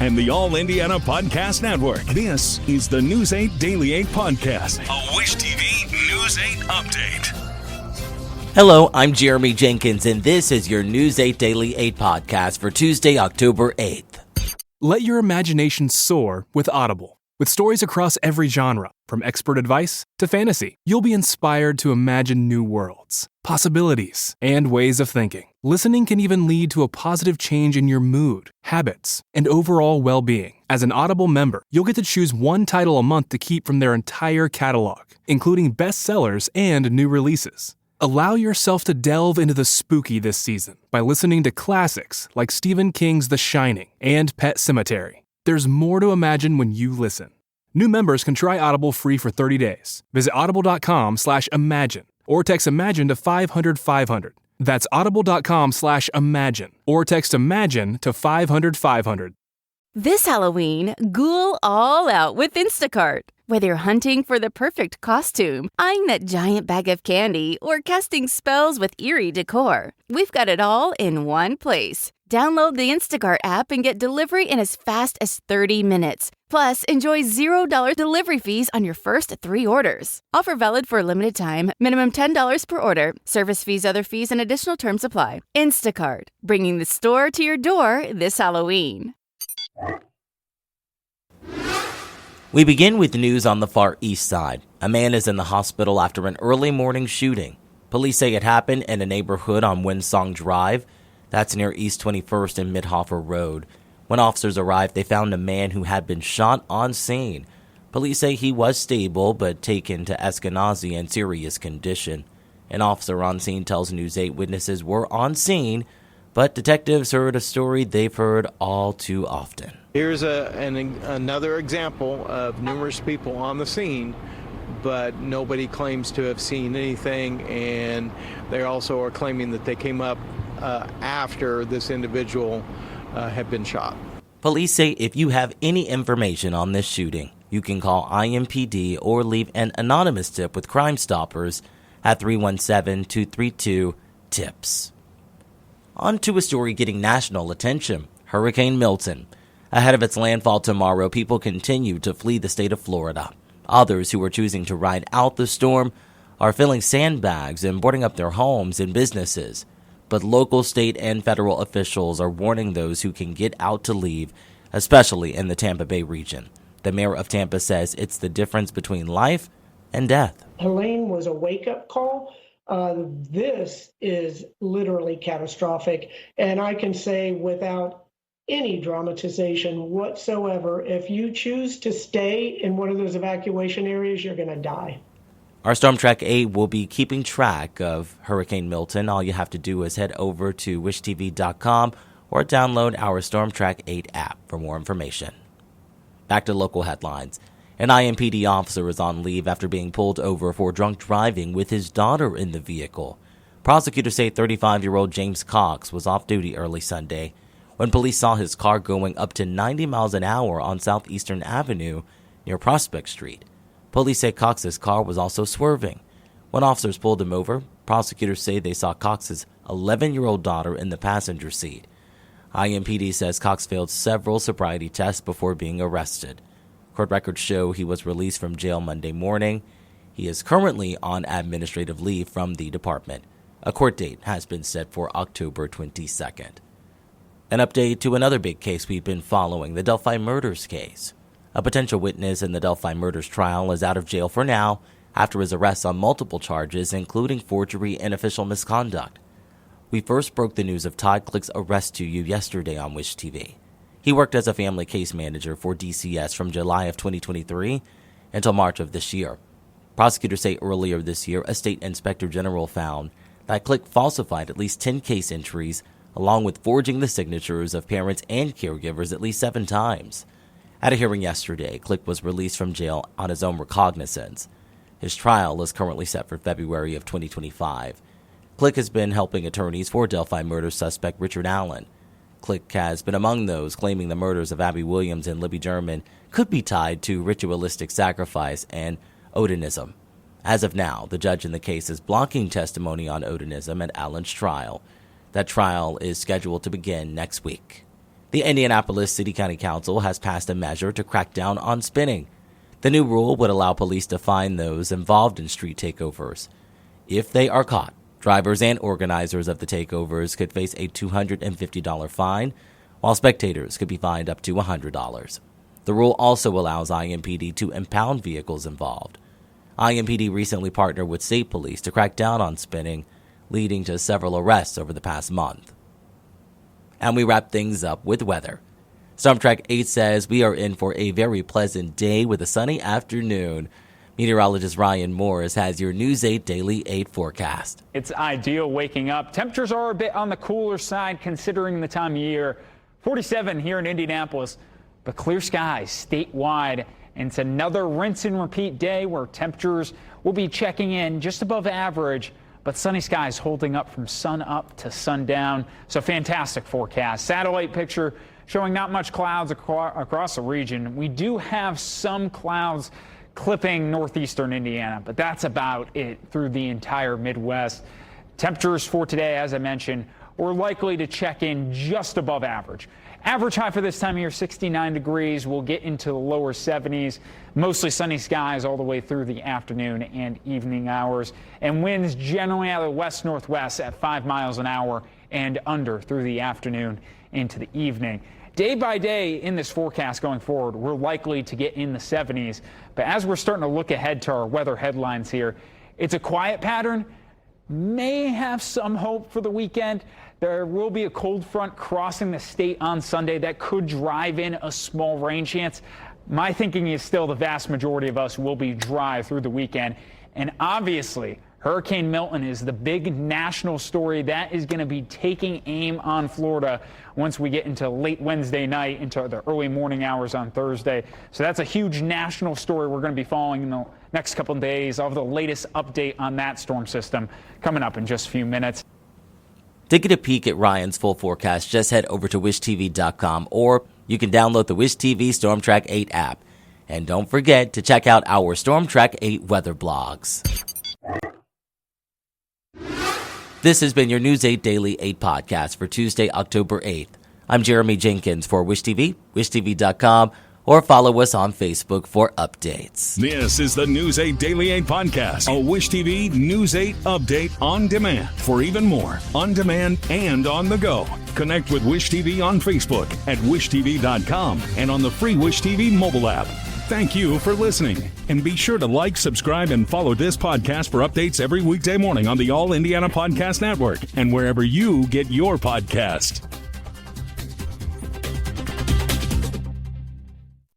and the All Indiana Podcast Network. This is the News 8 Daily 8 Podcast, a Wish TV News 8 update. Hello, I'm Jeremy Jenkins, and this is your News 8 Daily 8 podcast for Tuesday, October 8th. Let your imagination soar with Audible. With stories across every genre, from expert advice to fantasy, you'll be inspired to imagine new worlds, possibilities, and ways of thinking. Listening can even lead to a positive change in your mood, habits, and overall well-being. As an Audible member, you'll get to choose one title a month to keep from their entire catalog, including bestsellers and new releases. Allow yourself to delve into the spooky this season by listening to classics like Stephen King's The Shining and Pet Sematary. There's more to imagine when you listen. New members can try Audible free for 30 days. Visit audible.com/imagine or text imagine to 500-500. That's audible.com/imagine or text imagine to 500-500. This Halloween, ghoul all out with Instacart. Whether you're hunting for the perfect costume, eyeing that giant bag of candy, or casting spells with eerie decor, we've got it all in one place. Download the Instacart app and get delivery in as fast as 30 minutes. Plus, enjoy $0 delivery fees on your first 3 orders. Offer valid for a limited time. Minimum $10 per order. Service fees, other fees, and additional terms apply. Instacart, bringing the store to your door this Halloween. We begin with news on the Far East Side. A man is in the hospital after an early morning shooting. Police say it happened in a neighborhood on Winsong Drive. That's near East 21st and Midhofer Road. When officers arrived, they found a man who had been shot on scene. Police say he was stable but taken to Eskenazi in serious condition. An officer on scene tells News 8 witnesses were on scene, but detectives heard a story they've heard all too often. Here's another example of numerous people on the scene, but nobody claims to have seen anything, and they also are claiming that they came up after this individual had been shot. Police say if you have any information on this shooting, you can call IMPD or leave an anonymous tip with Crime Stoppers at 317-232-TIPS. On to a story getting national attention, Hurricane Milton. Ahead of its landfall tomorrow, people continue to flee the state of Florida. Others who are choosing to ride out the storm are filling sandbags and boarding up their homes and businesses. But local, state, and federal officials are warning those who can get out to leave, especially in the Tampa Bay region. The mayor of Tampa says it's the difference between life and death. Helene was a wake-up call. This is literally catastrophic. And I can say without any dramatization whatsoever, if you choose to stay in one of those evacuation areas, you're going to die. Our Storm Track 8 will be keeping track of Hurricane Milton. All you have to do is head over to wishtv.com or download our Storm Track 8 app for more information. Back to local headlines. An IMPD officer is on leave after being pulled over for drunk driving with his daughter in the vehicle. Prosecutors say 35-year-old James Cox was off duty early Sunday when police saw his car going up to 90 miles an hour on Southeastern Avenue near Prospect Street. Police say Cox's car was also swerving. When officers pulled him over, prosecutors say they saw Cox's 11-year-old daughter in the passenger seat. IMPD says Cox failed several sobriety tests before being arrested. Court records show he was released from jail Monday morning. He is currently on administrative leave from the department. A court date has been set for October 22nd. An update to another big case we've been following, the Delphi murders case. A potential witness in the Delphi murders trial is out of jail for now after his arrest on multiple charges, including forgery and official misconduct. We first broke the news of Todd Click's arrest to you yesterday on Wish TV. He worked as a family case manager for DCS from July of 2023 until March of this year. Prosecutors say earlier this year, a state inspector general found that Click falsified at least 10 case entries, along with forging the signatures of parents and caregivers at least 7 times. At a hearing yesterday, Click was released from jail on his own recognizance. His trial is currently set for February of 2025. Click has been helping attorneys for Delphi murder suspect Richard Allen. Click has been among those claiming the murders of Abby Williams and Libby German could be tied to ritualistic sacrifice and Odinism. As of now, the judge in the case is blocking testimony on Odinism at Allen's trial. That trial is scheduled to begin next week. The Indianapolis City-County Council has passed a measure to crack down on spinning. The new rule would allow police to fine those involved in street takeovers. If they are caught, drivers and organizers of the takeovers could face a $250 fine, while spectators could be fined up to $100. The rule also allows IMPD to impound vehicles involved. IMPD recently partnered with state police to crack down on spinning, leading to several arrests over the past month. And we wrap things up with weather. Storm Track 8 says we are in for a very pleasant day with a sunny afternoon. Meteorologist Ryan Morris has your News 8 Daily 8 forecast. It's ideal waking up. Temperatures are a bit on the cooler side considering the time of year. 47 here in Indianapolis, but clear skies statewide. And it's another rinse and repeat day where temperatures will be checking in just above average, but sunny skies holding up from sun up to sundown. So fantastic forecast. Satellite picture showing not much clouds across the region. We do have some clouds clipping northeastern Indiana, but that's about it through the entire Midwest. Temperatures for today, as I mentioned, we're likely to check in just above average. Average high for this time of year, 69 degrees. We'll get into the lower 70s. Mostly sunny skies all the way through the afternoon and evening hours. And winds generally out of the west-northwest at 5 miles an hour and under through the afternoon into the evening. Day by day in this forecast going forward, we're likely to get in the 70s. But as we're starting to look ahead to our weather headlines here, it's a quiet pattern. May have some hope for the weekend. There will be a cold front crossing the state on Sunday that could drive in a small rain chance. My thinking is still the vast majority of us will be dry through the weekend. And obviously, Hurricane Milton is the big national story that is going to be taking aim on Florida once we get into late Wednesday night into the early morning hours on Thursday. So that's a huge national story we're going to be following in the next couple of days. I'll have the latest update on that storm system coming up in just a few minutes. To get a peek at Ryan's full forecast, just head over to wishtv.com, or you can download the Wish TV Storm Track 8 app. And don't forget to check out our Storm Track 8 weather blogs. This has been your News 8 Daily 8 podcast for Tuesday, October 8th. I'm Jeremy Jenkins for Wish TV, wishtv.com, or follow us on Facebook for updates. This is the News 8 Daily 8 podcast, a Wish TV News 8 update on demand. For even more, on demand and on the go, connect with Wish TV on Facebook at wishtv.com and on the free Wish TV mobile app. Thank you for listening, and be sure to like, subscribe, and follow this podcast for updates every weekday morning on the All Indiana Podcast Network and wherever you get your podcast.